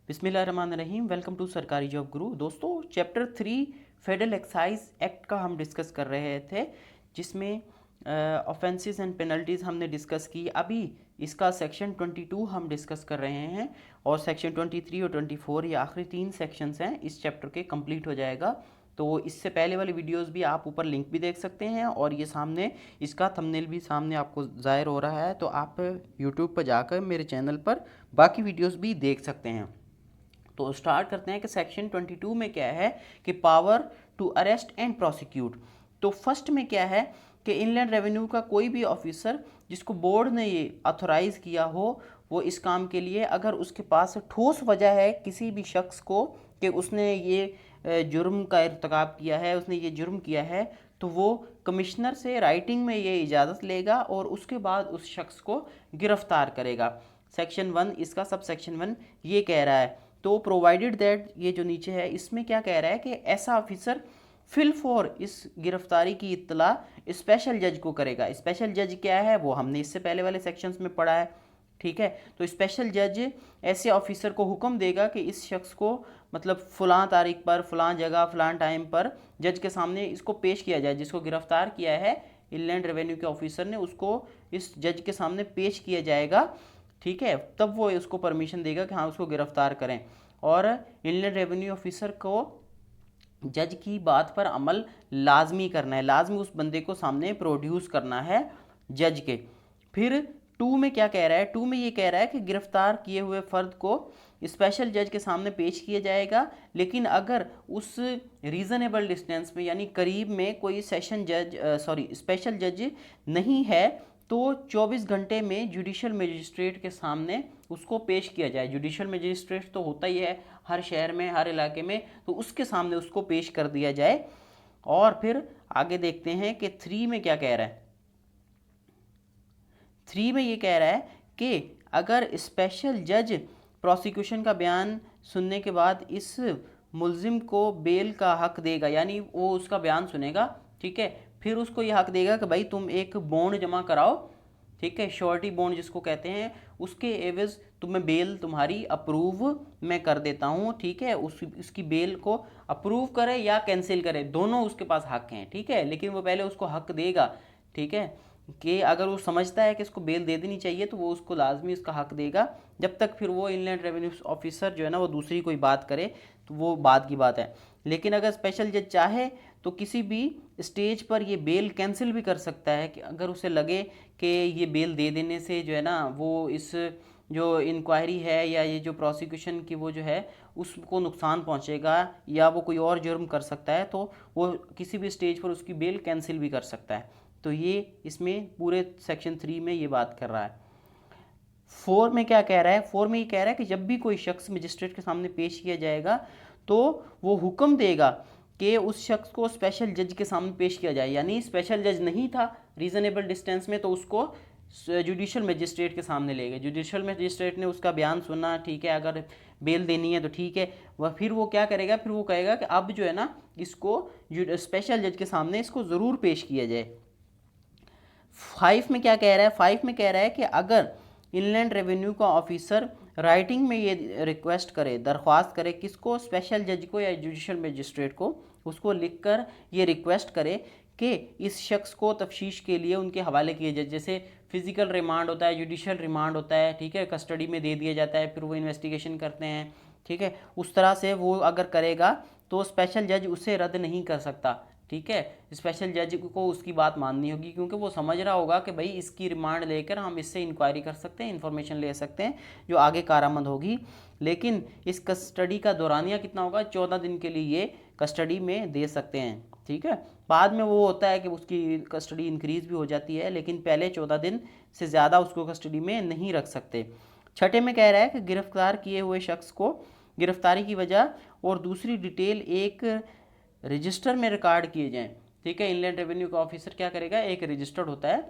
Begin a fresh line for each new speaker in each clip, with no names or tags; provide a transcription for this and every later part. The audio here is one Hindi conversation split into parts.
बिस्मिल्लाहिर्रहमानिर्रहीम। वेलकम टू सरकारी जॉब गुरु। दोस्तों, चैप्टर 3 फेडरल एक्साइज एक्ट का हम डिस्कस कर रहे थे, जिसमें ऑफेंसेस एंड पेनल्टीज़ हमने डिस्कस की। अभी इसका सेक्शन 22 हम डिस्कस कर रहे हैं और सेक्शन 23 और 24 ये आखिरी 3 सेक्शंस हैं इस चैप्टर के, कंप्लीट हो जाएगा। तो इससे पहले वाली वीडियोस भी आप ऊपर लिंक भी देख सकते हैं और ये सामने इसका थंबनेल भी सामने आपको ज़ाहिर हो रहा है, तो आप यूट्यूब पर जाकर मेरे चैनल पर बाकी वीडियोस भी देख सकते हैं। तो स्टार्ट करते हैं कि सेक्शन 22 में क्या है कि power to arrest and prosecute. तो फर्स्ट में क्या है कि इनलैंड रेवेन्यू का कोई भी ऑफिसर जिसको बोर्ड ने ये ऑथोराइज़ किया हो, वो इस काम के लिए, अगर उसके पास ठोस वजह है किसी भी शख्स को कि उसने ये जुर्म का इर्तिकाब किया है, उसने ये जुर्म किया है, तो वो कमिश्नर से राइटिंग में ये इजाज़त लेगा और उसके बाद उस शख्स को गिरफ्तार करेगा। सेक्शन 1 इसका सब सेक्शन 1 ये कह रहा है। तो प्रोवाइडेड दैट, ये जो नीचे है इसमें क्या कह रहा है कि ऐसा ऑफिसर फिल फॉर इस गिरफ्तारी की इत्तला स्पेशल जज को करेगा। स्पेशल जज क्या है वो हमने इससे पहले वाले सेक्शंस में पढ़ा है, ठीक है। तो स्पेशल जज ऐसे ऑफिसर को हुक्म देगा कि इस शख्स को मतलब फ़लाँ तारीख पर, फ़लाँ जगह, फ़लाँ टाइम पर जज के सामने इसको पेश किया जाए। जिसको गिरफ्तार किया है इनलैंड रेवेन्यू के ऑफिसर ने, उसको इस जज के सामने पेश किया जाएगा, ठीक है। तब वो उसको परमिशन देगा कि हाँ उसको गिरफ्तार करें। और इनलैंड रेवेन्यू ऑफिसर को जज की बात पर अमल लाजमी करना है, लाजमी उस बंदे को सामने प्रोड्यूस करना है जज के। फिर 2 में क्या कह रहा है, 2 में ये कह रहा है कि गिरफ्तार किए हुए फ़र्द को स्पेशल जज के सामने पेश किया जाएगा, लेकिन अगर उस रीज़नेबल डिस्टेंस में यानी करीब में कोई सेशन जज स्पेशल जज नहीं है तो 24 घंटे में जुडिशल मजिस्ट्रेट के सामने उसको पेश किया जाए। जुडिशल मजिस्ट्रेट तो होता ही है हर शहर में, हर इलाके में, तो उसके सामने उसको पेश कर दिया जाए। और फिर आगे देखते हैं कि 3 में क्या कह रहा है। 3 में ये कह रहा है कि अगर स्पेशल जज प्रोसिक्यूशन का बयान सुनने के बाद इस मुल्जिम को बेल का हक देगा, यानी वो उसका बयान सुनेगा, ठीक है, फिर उसको ये हक देगा कि भाई तुम एक बॉन्ड जमा कराओ, ठीक है, श्योरिटी बॉन्ड जिसको कहते हैं, उसके एवज तुम्हें बेल तुम्हारी अप्रूव मैं कर देता हूँ, ठीक है। उसकी बेल को अप्रूव करे या कैंसिल करे, दोनों उसके पास हक हैं, ठीक है, लेकिन वो पहले उसको हक देगा, ठीक है, कि अगर वो समझता है कि इसको बेल दे देनी चाहिए तो वो उसको लाजमी उसका हक देगा। जब तक फिर वो इनलैंड रेवेन्यू ऑफिसर जो है ना वो दूसरी कोई बात करे तो वो बात की बात है। लेकिन अगर स्पेशल जज चाहे तो किसी भी स्टेज पर ये बेल कैंसिल भी कर सकता है, कि अगर उसे लगे कि ये बेल दे देने से जो है ना वो इस जो इंक्वायरी है या ये जो प्रोसिक्यूशन की वो जो है उसको नुकसान पहुंचेगा या वो कोई और जुर्म कर सकता है, तो वो किसी भी स्टेज पर उसकी बेल कैंसिल भी कर सकता है। तो ये इसमें पूरे सेक्शन 3 में ये बात कर रहा है। 4 में क्या कह रहा है, 4 में ये कह रहा है कि जब भी कोई शख्स मजिस्ट्रेट के सामने पेश किया जाएगा तो वो हुक्म देगा कि उस शख्स को स्पेशल जज के सामने पेश किया जाए। यानी स्पेशल जज नहीं था रीज़नेबल डिस्टेंस में तो उसको जुडिशल मजिस्ट्रेट के सामने ले गए। जुडिशल मजिस्ट्रेट ने उसका बयान सुना, ठीक है, अगर बेल देनी है तो ठीक है, वह फिर वो क्या करेगा, फिर वो कहेगा कि अब जो है ना इसको स्पेशल जज के सामने इसको ज़रूर पेश किया जाए। 5 में क्या कह रहा है, 5 में कह रहा है कि अगर इनलैंड रेवेन्यू का ऑफिसर राइटिंग में ये रिक्वेस्ट करे, दरख्वास्त करे, किसको, स्पेशल जज को या जुडिशल मजिस्ट्रेट को, उसको लिखकर ये रिक्वेस्ट करे कि इस शख्स को तफ्तीश के लिए उनके हवाले किए जाए। जैसे फिजिकल रिमांड होता है, जुडिशल रिमांड होता है, ठीक है, कस्टडी में दे दिया जाता है, फिर वो इन्वेस्टिगेशन करते हैं, ठीक है, उस तरह से वो अगर करेगा तो स्पेशल जज उसे रद्द नहीं कर सकता, ठीक है। स्पेशल जज को उसकी बात माननी होगी क्योंकि वो समझ रहा होगा कि भाई इसकी रिमांड लेकर हम इससे इंक्वायरी कर सकते हैं, इन्फॉर्मेशन ले सकते हैं जो आगे कारआमद होगी। लेकिन इस कस्टडी का दौरानिया कितना होगा, 14 दिन के लिए ये कस्टडी में दे सकते हैं, ठीक है। बाद में वो होता है कि उसकी कस्टडी इंक्रीज़ भी हो जाती है, लेकिन पहले 14 दिन से ज़्यादा उसको कस्टडी में नहीं रख सकते। 6 में कह रहा है कि गिरफ्तार किए हुए शख्स को गिरफ्तारी की वजह और दूसरी डिटेल एक रजिस्टर में रिकॉर्ड किए जाएं, ठीक है। इनलैंड रेवेन्यू का ऑफिसर क्या करेगा, एक रजिस्टर्ड होता है,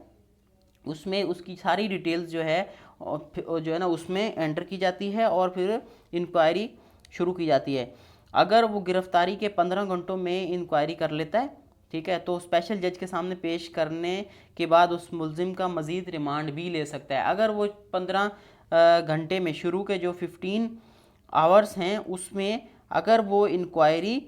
उसमें उसकी सारी डिटेल्स जो है जो है ना उसमें एंटर की जाती है और फिर इंक्वायरी शुरू की जाती है। अगर वो गिरफ्तारी के 15 घंटों में इंक्वायरी कर लेता है, ठीक है, तो स्पेशल जज के सामने पेश करने के बाद उस मुल्जिम का मज़ीद रिमांड भी ले सकता है। अगर वो 15 घंटे में शुरू के जो 15 आवर्स हैं उसमें अगर वो इंक्वायरी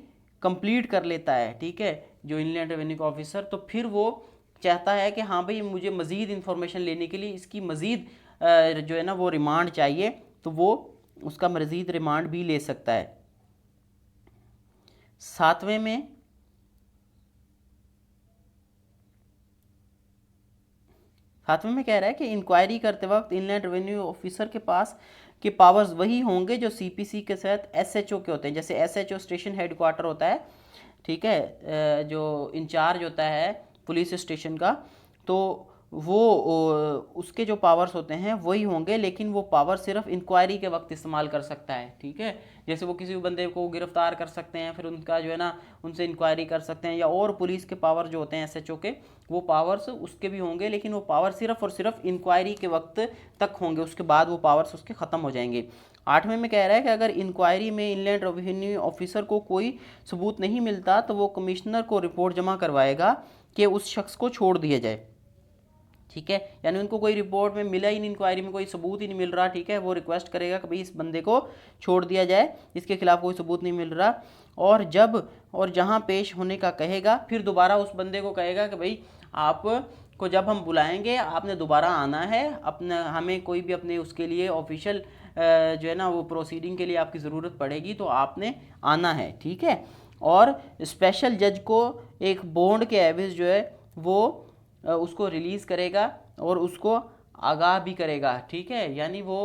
कंप्लीट कर लेता है, ठीक है, जो इनलैंड रेवेन्यू का ऑफिसर, तो फिर वो चाहता है कि हाँ भाई मुझे मज़ीद इन्फॉर्मेशन लेने के लिए इसकी मज़ीद जो है ना वो रिमांड चाहिए, तो वो उसका मज़ीद रिमांड भी ले सकता है। सातवें में कह रहा है कि इंक्वायरी करते वक्त इनलैंड रेवेन्यू ऑफिसर के पास के पावर्स वही होंगे जो सीपीसी के तहत एसएचओ के होते हैं। जैसे एसएचओ स्टेशन हेडक्वार्टर होता है, ठीक है, जो इंचार्ज होता है पुलिस स्टेशन का, तो वो उसके जो पावर्स होते हैं वही होंगे, लेकिन वो पावर सिर्फ इंक्वायरी के वक्त इस्तेमाल कर सकता है, ठीक है। जैसे वो किसी बंदे को गिरफ्तार कर सकते हैं, फिर उनका जो है ना उनसे इंक्वायरी कर सकते हैं, या और पुलिस के पावर जो होते हैं एसएचओ के, वो पावर्स उसके भी होंगे, लेकिन वो पावर सिर्फ और सिर्फ इंक्वायरी के वक्त तक होंगे, उसके बाद वो पावर्स उसके ख़त्म हो जाएंगे। आठवें में कह रहा है कि अगर इंक्वायरी में इनलैंड रेवेन्यू ऑफिसर को कोई सबूत नहीं मिलता तो वो कमिश्नर को रिपोर्ट जमा करवाएगा कि उस शख्स को छोड़ दिया जाए, ठीक है। यानी उनको कोई रिपोर्ट में मिला ही नहीं, इंक्वायरी में कोई सबूत ही नहीं मिल रहा, ठीक है, वो रिक्वेस्ट करेगा कि भाई इस बंदे को छोड़ दिया जाए, इसके खिलाफ कोई सबूत नहीं मिल रहा, और जब और जहां पेश होने का कहेगा फिर दोबारा उस बंदे को कहेगा कि भाई आप को जब हम बुलाएंगे आपने दोबारा आना है, अपना हमें कोई भी अपने उसके लिए ऑफिशियल जो है ना वो प्रोसीडिंग के लिए आपकी ज़रूरत पड़ेगी तो आपने आना है, ठीक है। और स्पेशल जज को एक बॉन्ड के एवज जो है वो उसको रिलीज़ करेगा और उसको आगाह भी करेगा, ठीक है। यानी वो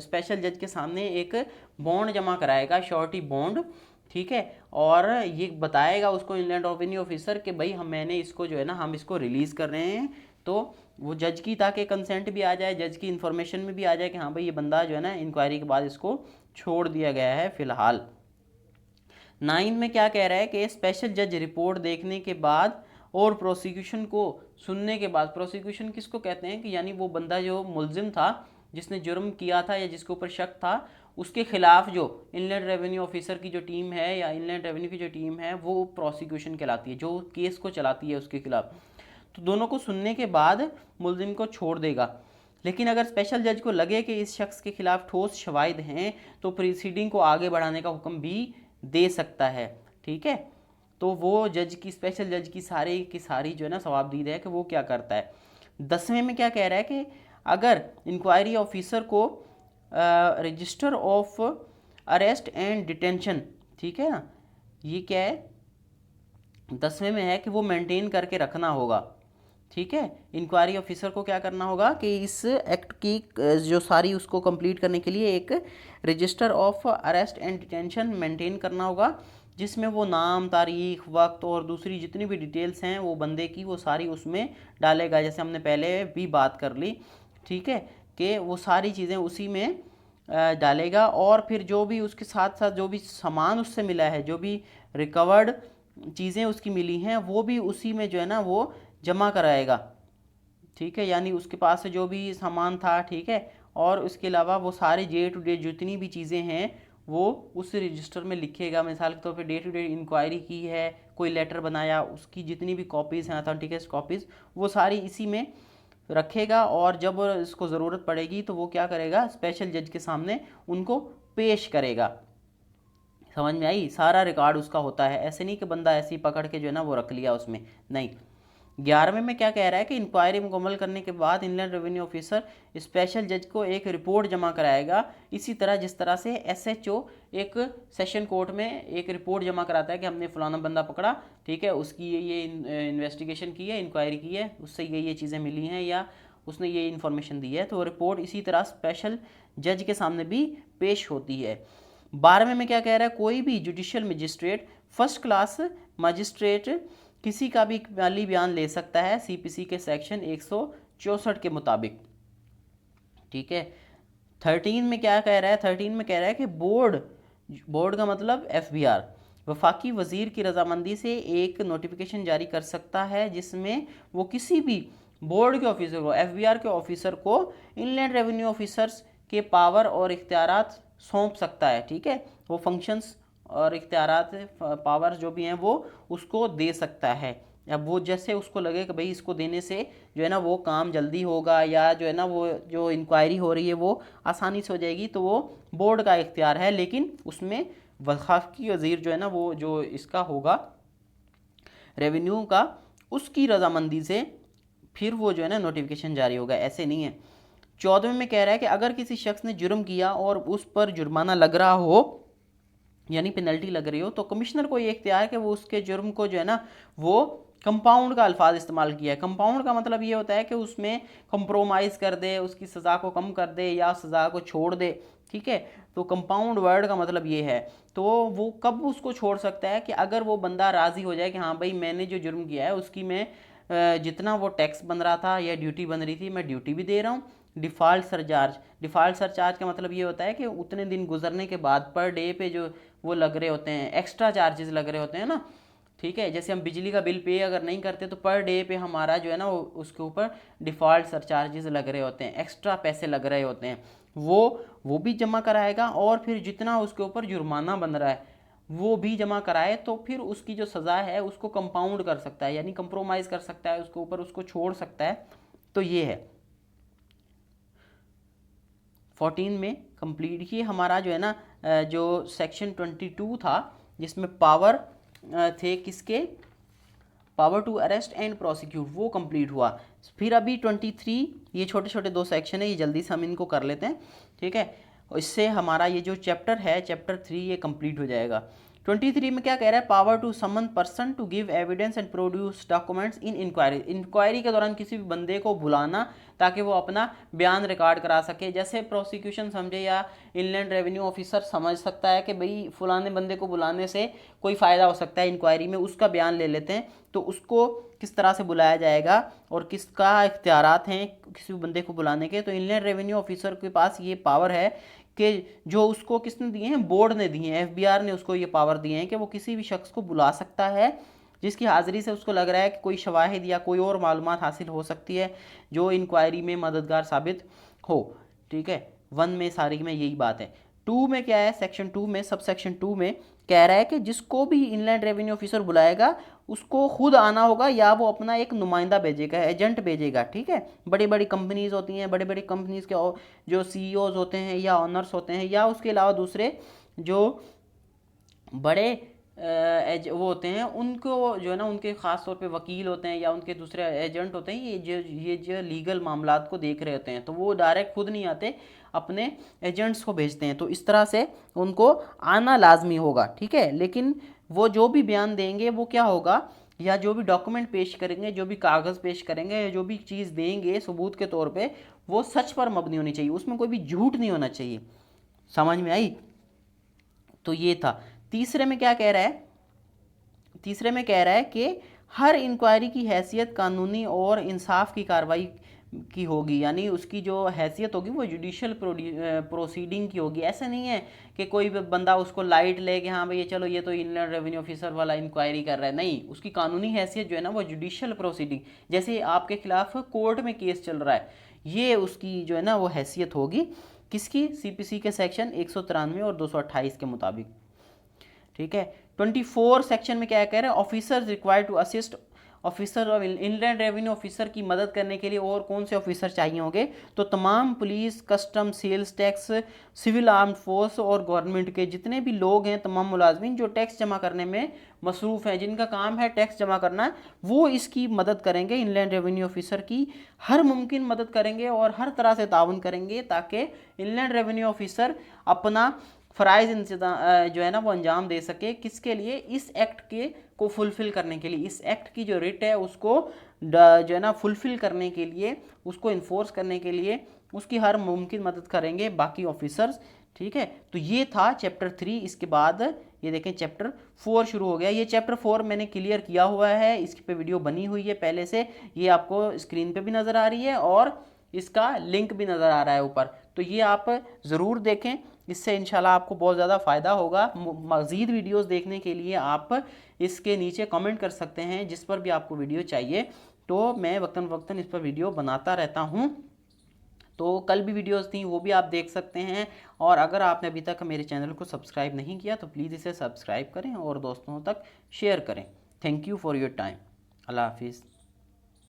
स्पेशल जज के सामने एक बॉन्ड जमा कराएगा, श्योरिटी बॉन्ड, ठीक है, और ये बताएगा उसको इनलैंड रेवेन्यू ऑफिसर कि भाई मैंने इसको जो है ना हम इसको रिलीज़ कर रहे हैं, तो वो जज की ताकि कंसेंट भी आ जाए, जज की इन्फॉर्मेशन में भी आ जाए कि हाँ भाई ये बंदा जो है ना इंक्वायरी के बाद इसको छोड़ दिया गया है फ़िलहाल। 9 में क्या कह रहा है कि स्पेशल जज रिपोर्ट देखने के बाद और प्रोसिक्यूशन को सुनने के बाद, प्रोसिक्यूशन किसको कहते हैं कि यानी वो बंदा जो मुलजिम था जिसने जुर्म किया था या जिसके ऊपर शक था, उसके खिलाफ जो इनलैंड रेवेन्यू ऑफिसर की जो टीम है या इनलैंड रेवेन्यू की जो टीम है वो प्रोसिक्यूशन कहलाती है, जो केस को चलाती है उसके खिलाफ। तो दोनों को सुनने के बाद मुलजिम को छोड़ देगा, लेकिन अगर स्पेशल जज को लगे कि इस शख्स के खिलाफ ठोस शवाहिद हैं तो प्रोसीडिंग को आगे बढ़ाने का हुक्म भी दे सकता है, ठीक है। तो वो जज की, स्पेशल जज की सारी जो है ना सवाबदीद है कि वो क्या करता है। 10वें में क्या कह रहा है कि अगर इंक्वायरी ऑफिसर को register of arrest and detention, ठीक है ना, ये क्या है 10वें में है कि वो मेंटेन करके रखना होगा, ठीक है। इंक्वायरी ऑफिसर को क्या करना होगा कि इस एक्ट की जो सारी उसको कंप्लीट करने के लिए एक register of arrest and detention maintain करना होगा, जिसमें वो नाम, तारीख, वक्त और दूसरी जितनी भी डिटेल्स हैं वो बंदे की वो सारी उसमें डालेगा, जैसे हमने पहले भी बात कर ली, ठीक है, कि वो सारी चीज़ें उसी में डालेगा। और फिर जो भी उसके साथ साथ जो भी सामान उससे मिला है, जो भी रिकवर्ड चीज़ें उसकी मिली हैं वो भी उसी में जो है ना वो जमा कराएगा, ठीक है। यानी उसके पास से जो भी सामान था, ठीक है, और उसके अलावा वो सारे डे टू डे जितनी भी चीज़ें हैं वो उस रजिस्टर में लिखेगा। मिसाल के तौर पे डे टू डे इंक्वायरी की है, कोई लेटर बनाया, उसकी जितनी भी कॉपीज़ हैं, ऑथेंटिकेट कॉपीज़, वो सारी इसी में रखेगा, और जब इसको ज़रूरत पड़ेगी तो वो क्या करेगा, स्पेशल जज के सामने उनको पेश करेगा। समझ में आई, सारा रिकॉर्ड उसका होता है, ऐसे नहीं कि बंदा ऐसे ही पकड़ के जो है ना वो रख लिया उसमें, नहीं। 11वें में क्या कह रहा है कि इंक्वायरी मुकम्मल करने के बाद इनलैंड रेवेन्यू ऑफिसर स्पेशल जज को एक रिपोर्ट जमा कराएगा, इसी तरह जिस तरह से एसएचओ एक सेशन कोर्ट में एक रिपोर्ट जमा कराता है कि हमने फलाना बंदा पकड़ा, ठीक है, उसकी ये इन्वेस्टिगेशन की है, इंक्वायरी की है, उससे ये चीज़ें मिली हैं या उसने ये इन्फॉर्मेशन दी है, तो रिपोर्ट इसी तरह स्पेशल जज के सामने भी पेश होती है। 12वें में क्या कह रहा है, कोई भी judicial magistrate, first class magistrate किसी का भी माली बयान ले सकता है सीपीसी के सेक्शन 164 के मुताबिक, ठीक है। 13 में क्या कह रहा है, 13 में कह रहा है कि बोर्ड का मतलब एफबीआर वफाकी वजीर की रजामंदी से एक नोटिफिकेशन जारी कर सकता है जिसमें वो किसी भी बोर्ड के ऑफिसर को, एफबीआर के ऑफिसर को इनलैंड रेवेन्यू ऑफिसर्स के पावर और इख्तियारात सौंप सकता है, ठीक है। वो फंक्शंस और इख्तियारात, पावर्स जो भी हैं वो उसको दे सकता है, अब वो जैसे उसको लगे कि भाई इसको देने से जो है ना वो काम जल्दी होगा, या जो है ना वो जो इंक्वायरी हो रही है वो आसानी से हो जाएगी, तो वो बोर्ड का इख्तियार है। लेकिन उसमें वफाकी वज़ीर जो है ना वो जो इसका होगा रेवेन्यू का, उसकी रजामंदी से फिर वो जो है ना नोटिफिकेशन जारी होगा, ऐसे नहीं है। 14वें में कह रहा है कि अगर किसी शख्स ने जुर्म किया और उस पर जुर्माना लग रहा हो, यानी पेनल्टी लग रही हो, तो कमिश्नर को ये इख्तियार है कि वो उसके जुर्म को जो है ना वो कंपाउंड का अल्फाज इस्तेमाल किया है। कंपाउंड का मतलब ये होता है कि उसमें कंप्रोमाइज़ कर दे, उसकी सज़ा को कम कर दे या सज़ा को छोड़ दे, ठीक है। तो कंपाउंड वर्ड का मतलब ये है। तो वो कब उसको छोड़ सकता है कि अगर वो बंदा राज़ी हो जाए कि हाँ भाई मैंने जो जुर्म किया है उसकी मैं जितना वो टैक्स बन रहा था या ड्यूटी बन रही थी मैं ड्यूटी भी दे रहा हूँ। डिफ़ॉल्ट सरचार्ज का मतलब ये होता है कि उतने दिन गुजरने के बाद पर डे पे जो वो लग रहे होते हैं, एक्स्ट्रा चार्जेस लग रहे होते हैं ना, ठीक है। जैसे हम बिजली का बिल पे अगर नहीं करते तो पर डे पे हमारा जो है ना उसके ऊपर डिफ़ॉल्ट सरचार्जेस लग रहे होते हैं, एक्स्ट्रा पैसे लग रहे होते हैं, वो भी जमा कराएगा। और फिर जितना उसके ऊपर जुर्माना बन रहा है वो भी जमा कराए, तो फिर उसकी जो सज़ा है उसको कंपाउंड कर सकता है, यानी कंप्रोमाइज़ कर सकता है उसके ऊपर, उसको छोड़ सकता है। तो ये है 14 में कंप्लीट। ही हमारा जो है ना जो सेक्शन 22 था जिसमें पावर थे किसके, power to arrest and prosecute, वो कंप्लीट हुआ। फिर अभी 23, ये छोटे छोटे 2 सेक्शन है, ये जल्दी से हम इनको कर लेते हैं, ठीक है। और इससे हमारा ये जो चैप्टर है चैप्टर 3 ये कंप्लीट हो जाएगा। 23 में क्या कह रहा है, power to summon person to give evidence and produce documents in inquiry के दौरान किसी भी बंदे को बुलाना ताकि वो अपना बयान रिकॉर्ड करा सके। जैसे प्रोसिक्यूशन समझे या इनलैंड रेवेन्यू ऑफिसर समझ सकता है कि भाई फलाने बंदे को बुलाने से कोई फ़ायदा हो सकता है इंक्वायरी में, उसका बयान ले लेते हैं, तो उसको किस तरह से बुलाया जाएगा और किसका इख्तियारात हैं किसी भी बंदे को बुलाने के। तो इनलैंड रेवेन्यू ऑफिसर के पास ये पावर है कि जो उसको किसने दिए हैं, बोर्ड ने दिए हैं, एफबीआर ने उसको ये पावर दिए हैं कि वो किसी भी शख्स को बुला सकता है जिसकी हाज़िरी से उसको लग रहा है कि कोई शवाहिद या कोई और मालूमात हासिल हो सकती है जो इंक्वायरी में मददगार साबित हो, ठीक है। 1 में सारी में यही बात है। 2 में क्या है, सेक्शन 2 में सब सेक्शन 2 में कह रहा है कि जिसको भी इनलैंड रेवेन्यू ऑफिसर बुलाएगा उसको खुद आना होगा या वो अपना एक नुमाइंदा भेजेगा, एजेंट भेजेगा, ठीक है। बड़ी बड़ी कंपनीज होती हैं, बड़ी बड़ी कंपनीज के जो सीईओज होते हैं या ऑनर्स होते हैं या उसके अलावा दूसरे जो बड़े वो होते हैं, उनको जो है ना उनके ख़ास तौर पे वकील होते हैं या उनके दूसरे एजेंट होते हैं, ये जो लीगल मामलात को देख रहे होते हैं, तो वो डायरेक्ट खुद नहीं आते, अपने एजेंट्स को भेजते हैं। तो इस तरह से उनको आना लाजमी होगा, ठीक है। लेकिन वो जो भी बयान देंगे वो क्या होगा, या जो भी डॉक्यूमेंट पेश करेंगे, जो भी कागज़ पेश करेंगे, जो भी चीज़ देंगे सबूत के तौर पे, वो सच पर मबनी होनी चाहिए, उसमें कोई भी झूठ नहीं होना चाहिए। समझ में आई? तो ये था। तीसरे में क्या कह रहा है, तीसरे में कह रहा है कि हर इंक्वायरी की हैसियत कानूनी और इंसाफ की कार्रवाई की होगी, यानी उसकी जो हैसियत होगी वो जुडिशल प्रोसीडिंग की होगी। ऐसा नहीं है कि कोई बंदा उसको लाइट ले कि हाँ भाई ये चलो ये तो इनलैंड रेवेन्यू ऑफिसर वाला इंक्वायरी कर रहा है, नहीं, उसकी कानूनी हैसियत जो है ना वो जुडिशल प्रोसीडिंग, जैसे आपके खिलाफ कोर्ट में केस चल रहा है, ये उसकी जो है ना वो हैसियत होगी। किसकी, सीपीसी के सेक्शन 193 और 228 के मुताबिक, ठीक है। 24 सेक्शन में क्या कह रहे हैं, officers required to assist officer और इनलैंड रेवेन्यू ऑफिसर की मदद करने के लिए और कौन से ऑफिसर चाहिए होंगे, तो तमाम police, custom, sales tax, civil armed force और गवर्नमेंट के जितने भी लोग हैं, तमाम मुलाजमीन जो टैक्स जमा करने में मसरूफ़ हैं, जिनका काम है टैक्स जमा करना, वो इसकी मदद करेंगे, इनलैंड रेवेन्यू ऑफिसर की हर मुमकिन मदद करेंगे और हर तरह से ताउन करेंगे ताकि इनलैंड रेवेन्यू ऑफिसर अपना फ़राइज़ जो है ना वो अंजाम दे सके। किसके लिए, इस एक्ट के को फुलफ़िल करने के लिए, इस एक्ट की जो रिट है उसको जो है ना फुलफ़िल करने के लिए, उसको इन्फोर्स करने के लिए उसकी हर मुमकिन मदद करेंगे बाकी ऑफिसर्स, ठीक है। तो ये था चैप्टर 3। इसके बाद ये देखें चैप्टर 4 शुरू हो गया। ये चैप्टर 4 मैंने क्लियर किया हुआ है, इसकी पे वीडियो बनी हुई है पहले से, ये आपको स्क्रीन पे भी नज़र आ रही है और इसका लिंक भी नज़र आ रहा है ऊपर, तो ये आप ज़रूर देखें, इससे इंशाल्लाह आपको बहुत ज़्यादा फ़ायदा होगा। मज़ीद वीडियोस देखने के लिए आप इसके नीचे कमेंट कर सकते हैं, जिस पर भी आपको वीडियो चाहिए, तो मैं वक्तन वक्तन इस पर वीडियो बनाता रहता हूँ। तो कल भी वीडियोस थी वो भी आप देख सकते हैं। और अगर आपने अभी तक मेरे चैनल को सब्सक्राइब नहीं किया तो प्लीज़ इसे सब्सक्राइब करें और दोस्तों तक शेयर करें। Thank you for your time. अल्लाह हाफिज़।